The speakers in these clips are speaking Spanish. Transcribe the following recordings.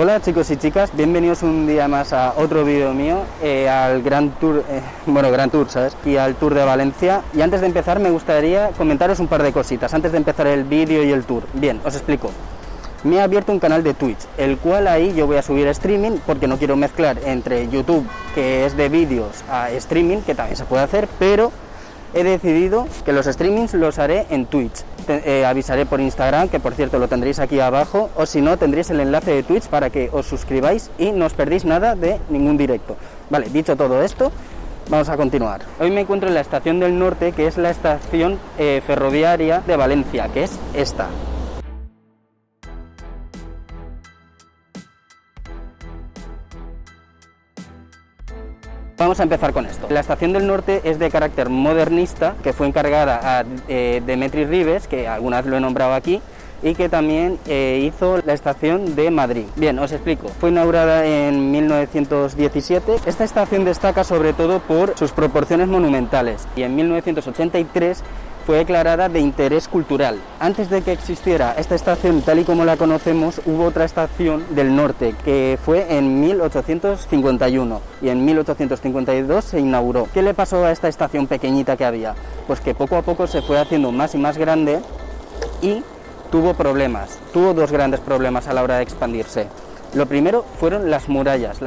Hola chicos y chicas, bienvenidos un día más a otro vídeo mío, al Gran Tour, Gran Tour, ¿sabes? Y al Tour de Valencia. Y antes de empezar me gustaría comentaros un par de cositas, antes de empezar el vídeo y el tour. Bien, os explico. Me he abierto un canal de Twitch, el cual ahí yo voy a subir streaming, porque no quiero mezclar entre YouTube, que es de vídeos, a streaming, que también se puede hacer, pero he decidido que los streamings los haré en Twitch. Avisaré por Instagram, que por cierto lo tendréis aquí abajo, o si no tendréis el enlace de Twitch para que os suscribáis y no os perdéis nada de ningún directo. Vale, dicho todo esto, vamos a continuar. Hoy me encuentro en la estación del Norte, que es la estación ferroviaria de Valencia, que es esta. Vamos a empezar con esto. La estación del Norte es de carácter modernista, que fue encargada a Demetri Ribes, que alguna vez lo he nombrado aquí, y que también hizo la estación de Madrid. Bien, os explico. Fue inaugurada en 1917. Esta estación destaca sobre todo por sus proporciones monumentales, y en 1983 fue declarada de interés cultural. Antes de que existiera esta estación tal y como la conocemos, hubo otra estación del norte que fue en 1851 y en 1852 se inauguró. ¿Qué le pasó a esta estación pequeñita que había? Pues que poco a poco se fue haciendo más y más grande y tuvo dos grandes problemas a la hora de expandirse. Lo primero fueron las murallas,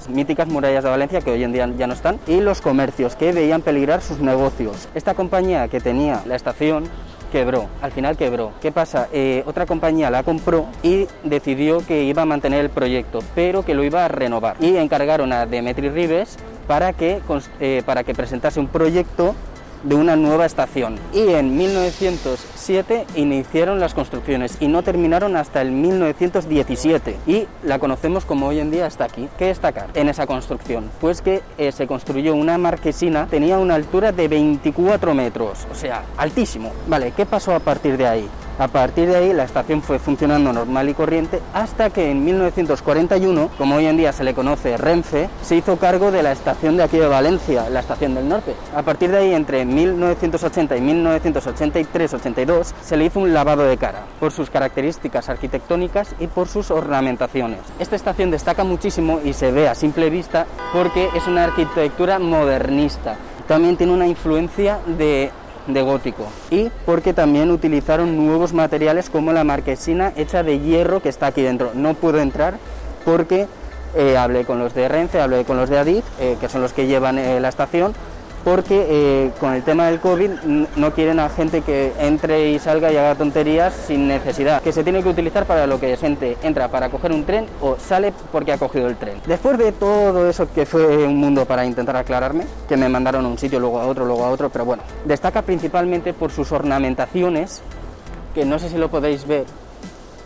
míticas murallas de Valencia, que hoy en día ya no están, y los comercios, que veían peligrar sus negocios. Esta compañía que tenía la estación quebró, al final quebró. ¿Qué pasa? Otra compañía la compró y decidió que iba a mantener el proyecto, pero que lo iba a renovar. Y encargaron a Demetri Ribes para que presentase un proyecto de una nueva estación, y en 1907 iniciaron las construcciones y no terminaron hasta el 1917 y la conocemos como hoy en día está aquí. ¿Qué destacar en esa construcción? Pues que se construyó una marquesina, tenía una altura de 24 metros, o sea, altísimo. Vale, ¿qué pasó a partir de ahí? A partir de ahí la estación fue funcionando normal y corriente hasta que en 1941, como hoy en día se le conoce Renfe, se hizo cargo de la estación de aquí de Valencia, la estación del Norte. A partir de ahí, entre 1980 y 1983-82, se le hizo un lavado de cara por sus características arquitectónicas y por sus ornamentaciones. Esta estación destaca muchísimo y se ve a simple vista porque es una arquitectura modernista. También tiene una influencia de gótico, y porque también utilizaron nuevos materiales como la marquesina hecha de hierro que está aquí dentro. No puedo entrar porque hablé con los de Renfe, hablé con los de Adif, que son los que llevan la estación, porque con el tema del COVID no quieren a gente que entre y salga y haga tonterías sin necesidad, que se tiene que utilizar para lo que gente entra para coger un tren o sale porque ha cogido el tren. Después de todo eso, que fue un mundo para intentar aclararme, que me mandaron a un sitio, luego a otro, pero bueno, destaca principalmente por sus ornamentaciones, que no sé si lo podéis ver,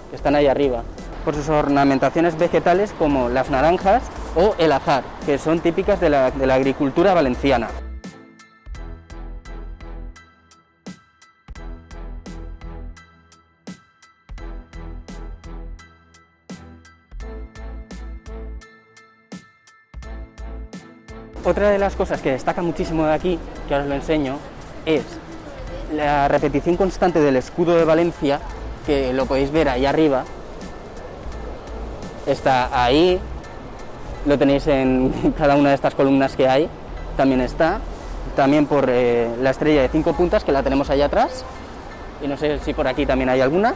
que están ahí arriba, por sus ornamentaciones vegetales como las naranjas o el azar, que son típicas de la agricultura valenciana. Otra de las cosas que destaca muchísimo de aquí, que ahora os lo enseño, es la repetición constante del escudo de Valencia, que lo podéis ver ahí arriba. Está ahí, lo tenéis en cada una de estas columnas que hay, también está. También por la estrella de 5 puntas, que la tenemos allá atrás, y no sé si por aquí también hay alguna.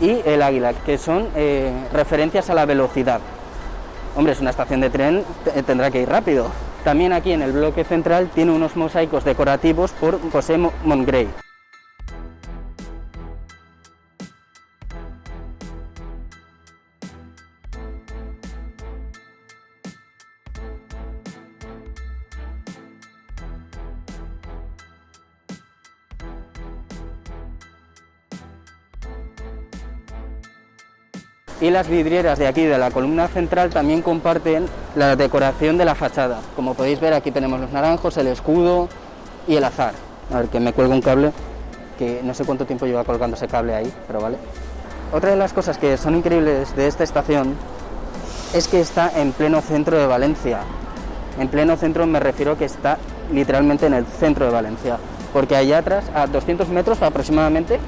Y el águila, que son referencias a la velocidad. Hombre, es una estación de tren, tendrá que ir rápido. También aquí en el bloque central tiene unos mosaicos decorativos por José Montgrey. Y las vidrieras de aquí de la columna central también comparten la decoración de la fachada. Como podéis ver, aquí tenemos los naranjos, el escudo y el azar. A ver, que me cuelgo un cable, que no sé cuánto tiempo lleva colgando ese cable ahí, pero vale. Otra de las cosas que son increíbles de esta estación es que está en pleno centro de Valencia. En pleno centro me refiero que está literalmente en el centro de Valencia, porque allá atrás, a 200 metros aproximadamente,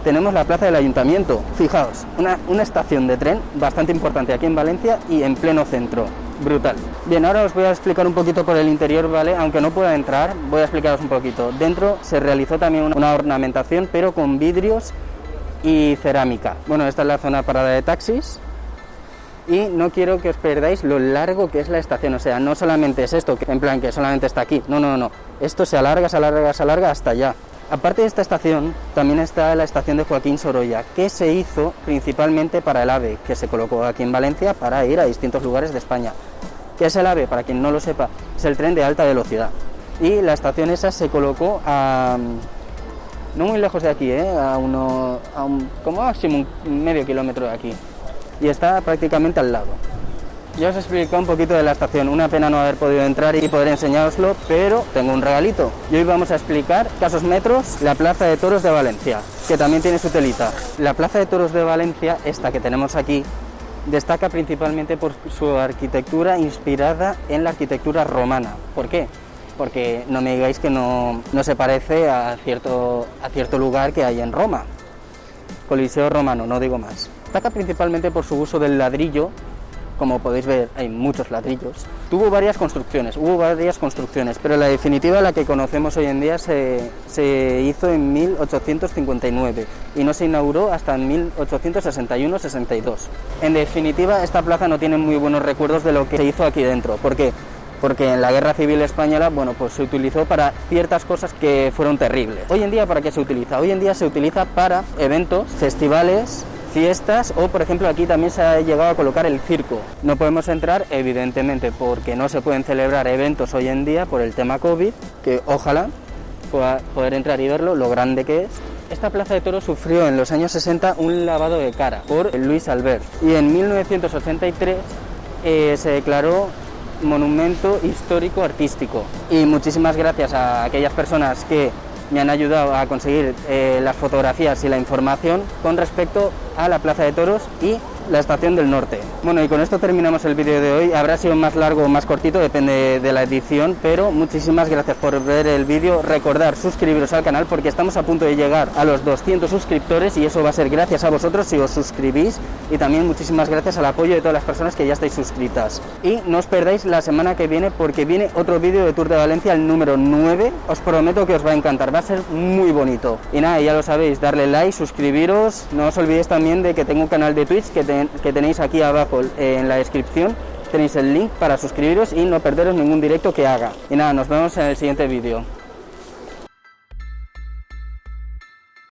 tenemos la plaza del Ayuntamiento. Fijaos, una estación de tren bastante importante aquí en Valencia y en pleno centro. Brutal. Bien, ahora os voy a explicar un poquito por el interior, ¿vale? Aunque no pueda entrar, voy a explicaros un poquito. Dentro se realizó también una ornamentación, pero con vidrios y cerámica. Bueno, esta es la zona parada de taxis. Y no quiero que os perdáis lo largo que es la estación, o sea, no solamente es esto, que en plan que solamente está aquí, no. Esto se alarga hasta allá. Aparte de esta estación, también está la estación de Joaquín Sorolla, que se hizo principalmente para el AVE, que se colocó aquí en Valencia para ir a distintos lugares de España. ¿Qué es el AVE? Para quien no lo sepa, es el tren de alta velocidad. Y la estación esa se colocó no muy lejos de aquí, como máximo un medio kilómetro de aquí. Y está prácticamente al lado. Ya os he explicado un poquito de la estación, una pena no haber podido entrar y poder enseñároslo, pero tengo un regalito. Y hoy vamos a explicar, escasos metros, la Plaza de Toros de Valencia, que también tiene su telita. La Plaza de Toros de Valencia, esta que tenemos aquí, destaca principalmente por su arquitectura inspirada en la arquitectura romana. ¿Por qué? Porque no me digáis que no se parece a cierto lugar que hay en Roma. Coliseo romano, no digo más. Destaca principalmente por su uso del ladrillo. Como podéis ver, hay muchos ladrillos. Hubo varias construcciones, pero la definitiva, la que conocemos hoy en día, se hizo en 1859 y no se inauguró hasta en 1861-62. En definitiva, esta plaza no tiene muy buenos recuerdos de lo que se hizo aquí dentro. ¿Por qué? Porque en la Guerra Civil Española, pues se utilizó para ciertas cosas que fueron terribles. Hoy en día, ¿para qué se utiliza? Hoy en día se utiliza para eventos, festivales, fiestas, o por ejemplo aquí también se ha llegado a colocar el circo. No podemos entrar, evidentemente, porque no se pueden celebrar eventos hoy en día por el tema COVID, que ojalá pueda poder entrar y verlo, lo grande que es. Esta plaza de toros sufrió en los años 60 un lavado de cara por Luis Albert y en 1983 se declaró monumento histórico artístico. Y muchísimas gracias a aquellas personas que me han ayudado a conseguir las fotografías y la información con respecto a la Plaza de Toros y la Estación del Norte. Bueno, y con esto terminamos el vídeo de hoy. Habrá sido más largo o más cortito, depende de la edición, pero muchísimas gracias por ver el vídeo. Recordar suscribiros al canal porque estamos a punto de llegar a los 200 suscriptores y eso va a ser gracias a vosotros si os suscribís, y también muchísimas gracias al apoyo de todas las personas que ya estáis suscritas. Y no os perdáis la semana que viene porque viene otro vídeo de Tour de Valencia, el número 9. Os prometo que os va a encantar, va a ser muy bonito. Y nada, ya lo sabéis, darle like, suscribiros. No os olvidéis también de que tengo un canal de Twitch que tenéis aquí abajo en la descripción. Tenéis el link para suscribiros y no perderos ningún directo que haga. Y nada, nos vemos en el siguiente vídeo.